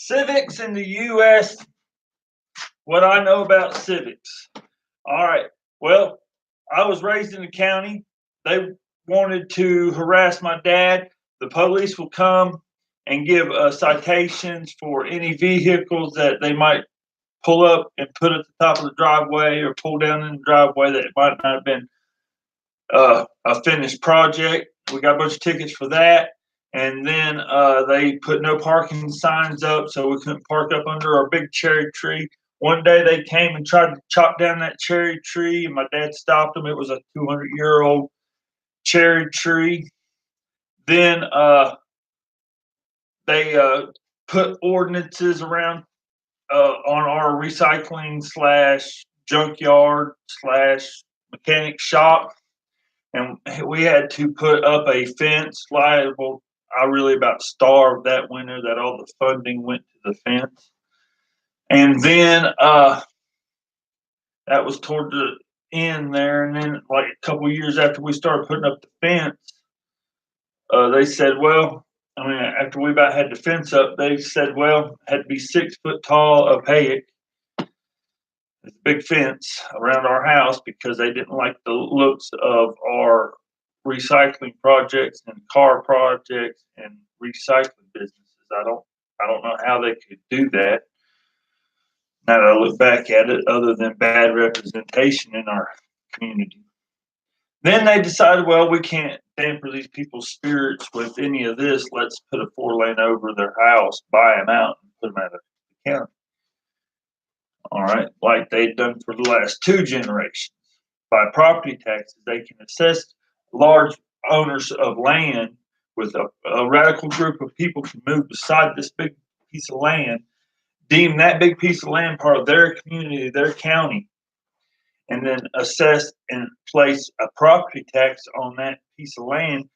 Civics in the U.S. What I know about civics. All right. Well, I was raised in the county. They wanted to harass my dad. The police will come and give citations for any vehicles that they might pull up and put at the top of the driveway or pull down in the driveway that might not have been a finished project. We got a bunch of tickets for that. And then they put no parking signs up, so we couldn't park up under our big cherry tree. One day they came and tried to chop down that cherry tree, and my dad stopped them. It was a 200-year-old cherry tree. Then they put ordinances around on our recycling slash junkyard slash mechanic shop. And we had to put up a fence liable. I really about starved that winter that all the funding went to the fence. And then that was toward the end there. And then like a couple of years after we started putting up the fence, they said, well, I mean, after we about had the fence up, they said, well, it had to be 6 foot tall of hay. It's a big fence around our house because they didn't like the looks of our recycling projects and car projects and recycling businesses. I don't know how they could do that. Now that I look back at it, other than bad representation in our community. Then they decided, well, we can't damper these people's spirits with any of this. Let's put a 4-lane over their house, buy them out, and put them out of the county. All right, like they've done for the last 2 generations. By property taxes, they can assess large owners of land with a radical group of people can move beside this big piece of land, deem that big piece of land part of their community, their county, and then assess and place a property tax on that piece of land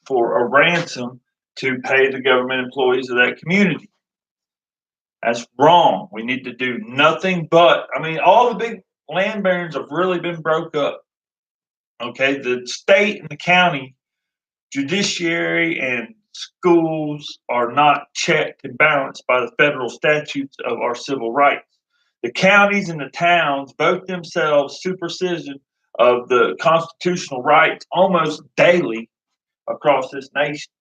for a ransom to pay the government employees of that community. That's wrong. We need to do nothing but, I mean, all the big land barons have really been broke up. Okay, the state and the county judiciary and schools are not checked and balanced by the federal statutes of our civil rights. The counties and the towns vote themselves supersession of the constitutional rights almost daily across this nation.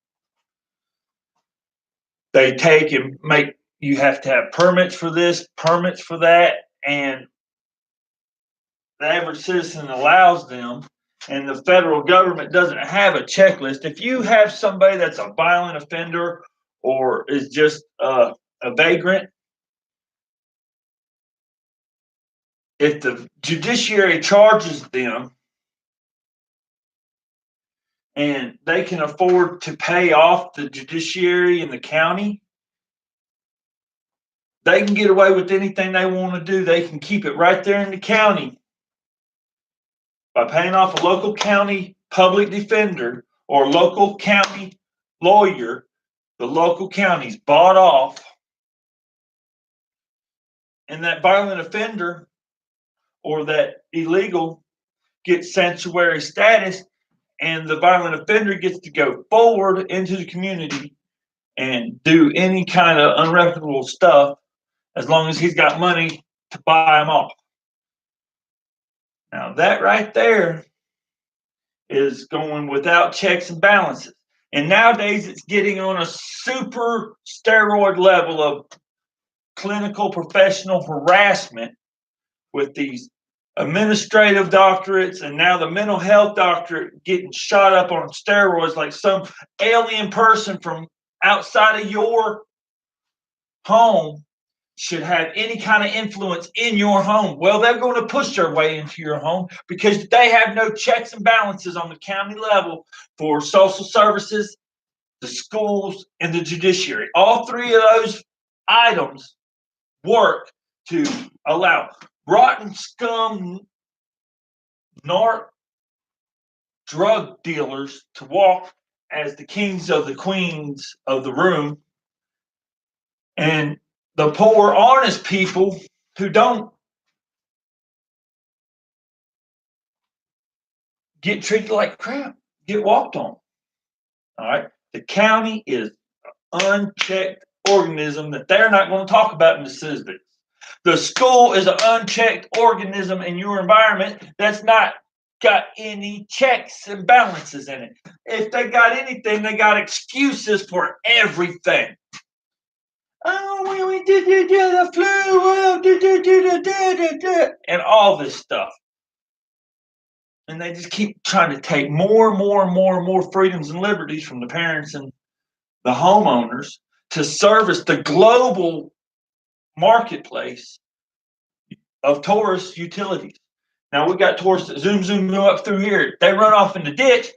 They take and make you have to have permits for this, permits for that, and the average citizen allows them, and the federal government doesn't have a checklist. If you have somebody that's a violent offender or is just a vagrant, if the judiciary charges them and they can afford to pay off the judiciary and the county, they can get away with anything they want to do. They can keep it right there in the county by paying off a local county public defender or local county lawyer. The local county's bought off, and that violent offender or that illegal gets sanctuary status, and the violent offender gets to go forward into the community and do any kind of unreputable stuff as long as he's got money to buy them off. Now that right there is going without checks and balances. And nowadays it's getting on a super steroid level of clinical professional harassment with these administrative doctorates and now the mental health doctorate getting shot up on steroids like some alien person from outside of your home should have any kind of influence in your home. Well, they're going to push their way into your home because they have no checks and balances on the county level for social services, the schools, and the judiciary. All 3 of those items work to allow rotten scum, narc, drug dealers to walk as the kings of the queens of the room, and the poor, honest people who don't get treated like crap, get walked on. All right. The county is unchecked organism that they're not going to talk about in the civics. The school is an unchecked organism in your environment that's not got any checks and balances in it. If they got anything, they got excuses for everything. Oh, we did the flu, and all this stuff. And they just keep trying to take more and more and more and more freedoms and liberties from the parents and the homeowners to service the global marketplace of tourist utilities. Now we got tourists that zoom up through here. They run off in the ditch.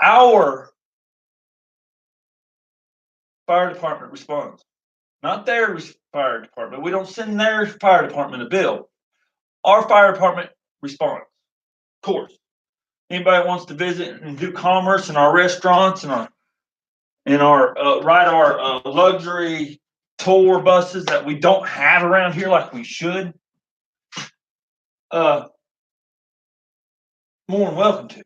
Our fire department responds, not their fire department. We don't send their fire department a bill. Our fire department responds. Of course, anybody wants to visit and do commerce in our restaurants and ride our luxury tour buses that we don't have around here like we should, more than welcome to.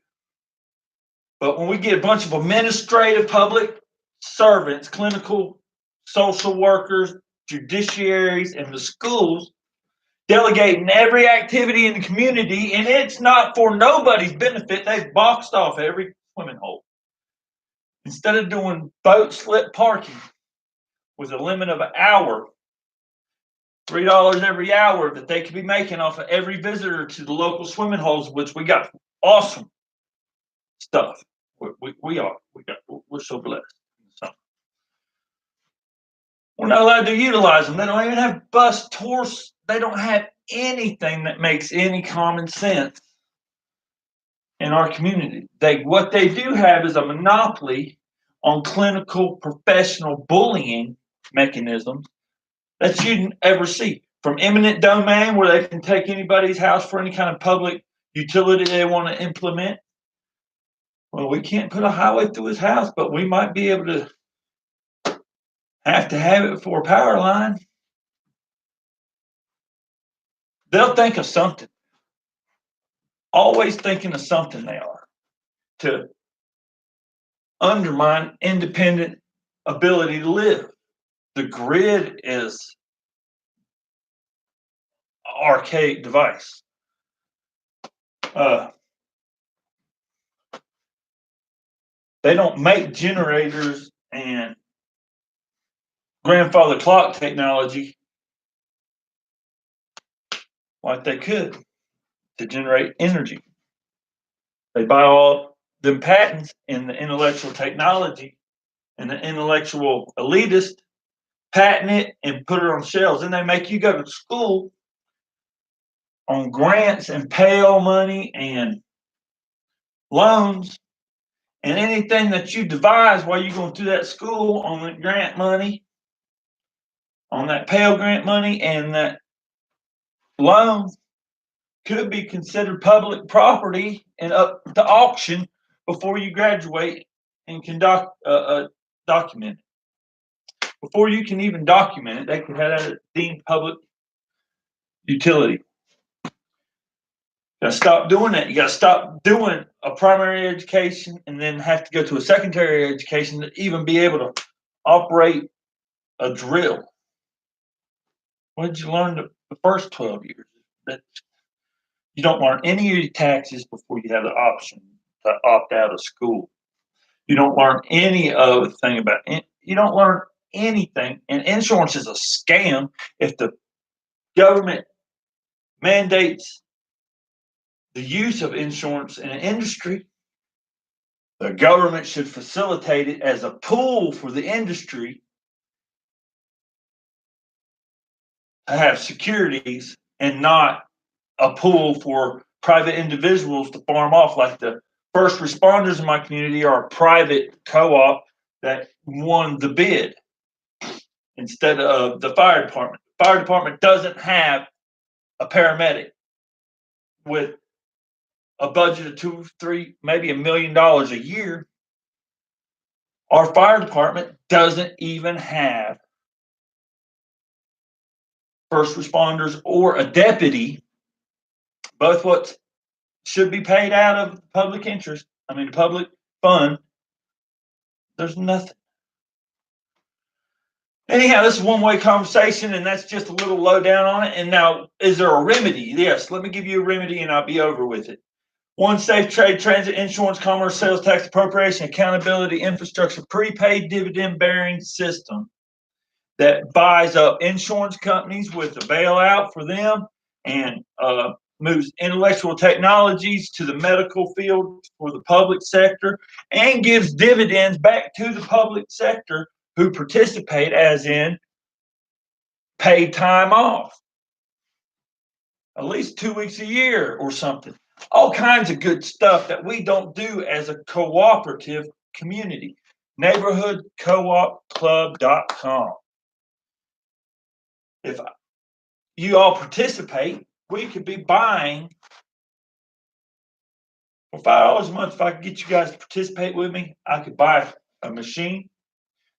But when we get a bunch of administrative public servants, clinical social workers, judiciaries, and the schools delegating every activity in the community, and it's not for nobody's benefit, they've boxed off every swimming hole. Instead of doing boat slip parking with a limit of an hour, $3 every hour that they could be making off of every visitor to the local swimming holes, which we got awesome stuff. We're so blessed. So, we're not allowed to utilize them. They don't even have bus tours. They don't have anything that makes any common sense in our community. What they do have is a monopoly on clinical professional bullying mechanisms that you didn't ever see. From eminent domain, where they can take anybody's house for any kind of public utility they want to implement. Well, we can't put a highway through his house, but we might be able to have it for a power line. They'll think of something. Always thinking of something they are to undermine independent ability to live. The grid is an archaic device. They don't make generators and grandfather clock technology like they could to generate energy. They buy all them patents in the intellectual technology, and the intellectual elitist patent it and put it on shelves. Then they make you go to school on grants and Pell money and loans, and anything that you devise while you're going through that school on that grant money, on that Pell grant money and that loan could be considered public property and up to auction before you graduate and can document it. Before you can even document it, they could have that deemed public utility. You got to stop doing that. You got to stop doing a primary education and then have to go to a secondary education to even be able to operate a drill. What did you learn the first 12 years? That you don't learn any of your taxes before you have the option to opt out of school. You don't learn any other thing about it. You don't learn anything. And insurance is a scam. If the government mandates the use of insurance in an industry, the government should facilitate it as a tool for the industry to have securities and not a pool for private individuals to farm off. Like the first responders in my community are a private co-op that won the bid instead of the fire department. The fire department doesn't have a paramedic with a budget of $2, $3, maybe $1 million a year. Our fire department doesn't even have first responders or a deputy, both what should be paid out of public interest, public fund. There's nothing. Anyhow, this is one-way conversation, and that's just a little lowdown on it. And now, is there a remedy? Yes, let me give you a remedy, and I'll be over with it. One, safe trade, transit, insurance, commerce, sales tax, appropriation, accountability, infrastructure, prepaid dividend-bearing system that buys up insurance companies with a bailout for them and moves intellectual technologies to the medical field for the public sector and gives dividends back to the public sector who participate, as in paid time off, at least 2 weeks a year or something. All kinds of good stuff that we don't do as a cooperative community. Neighborhoodcoopclub.com. If you all participate, we could be buying for $5 a month. If I could get you guys to participate with me, I could buy a machine.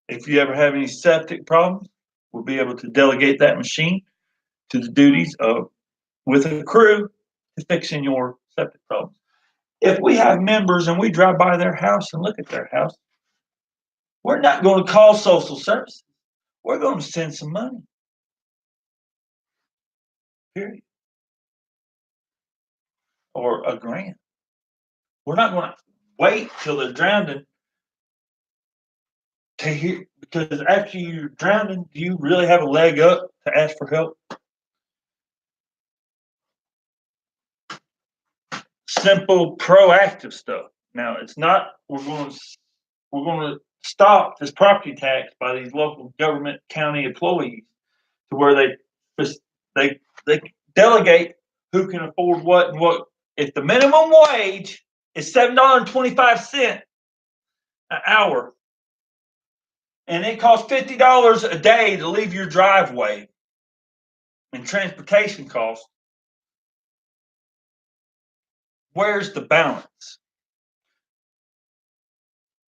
If you ever have any septic problems, we'll be able to delegate that machine to the duties of with a crew to fixing your septic problems. If we have members and we drive by their house and look at their house, we're not going to call social services. We're going to send some money. Period. Or a grant. We're not going to wait till they're drowning to hear, because after you're drowning, do you really have a leg up to ask for help? Simple, proactive stuff. Now, it's not we're going to stop this property tax by these local government county employees to where they delegate who can afford what and what. If the minimum wage is $7.25 an hour, and it costs $50 a day to leave your driveway and transportation costs, where's the balance?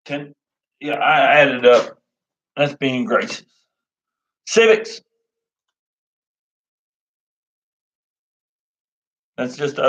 Yeah, I added up. That's being gracious. Civics. That's just